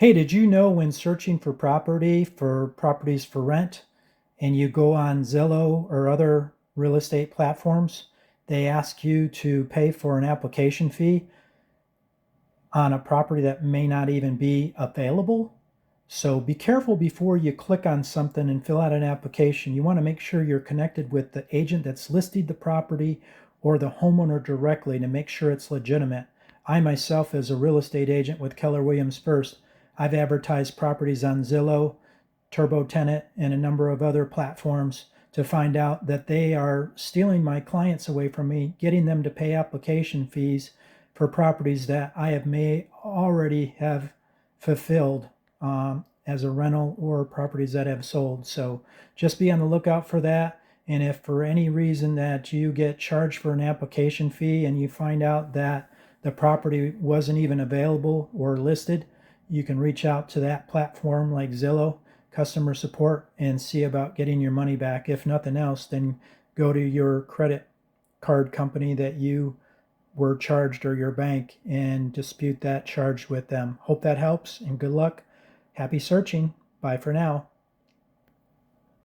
Hey, did you know when searching for properties for rent, and you go on Zillow or other real estate platforms, they ask you to pay for an application fee on a property that may not even be available? So be careful before you click on something and fill out an application. You want to make sure you're connected with the agent that's listed the property or the homeowner directly to make sure it's legitimate. I myself, as a real estate agent with Keller Williams First, I've advertised properties on Zillow, Turbo Tenant, and a number of other platforms to find out that they are stealing my clients away from me, getting them to pay application fees for properties that may already have fulfilled as a rental, or properties that have sold. So just be on the lookout for that. And if for any reason that you get charged for an application fee and you find out that the property wasn't even available or listed, you can reach out to that platform like Zillow customer support and see about getting your money back. If nothing else, then go to your credit card company that you were charged, or your bank, and dispute that charge with them. Hope that helps, and good luck. Happy searching. Bye for now.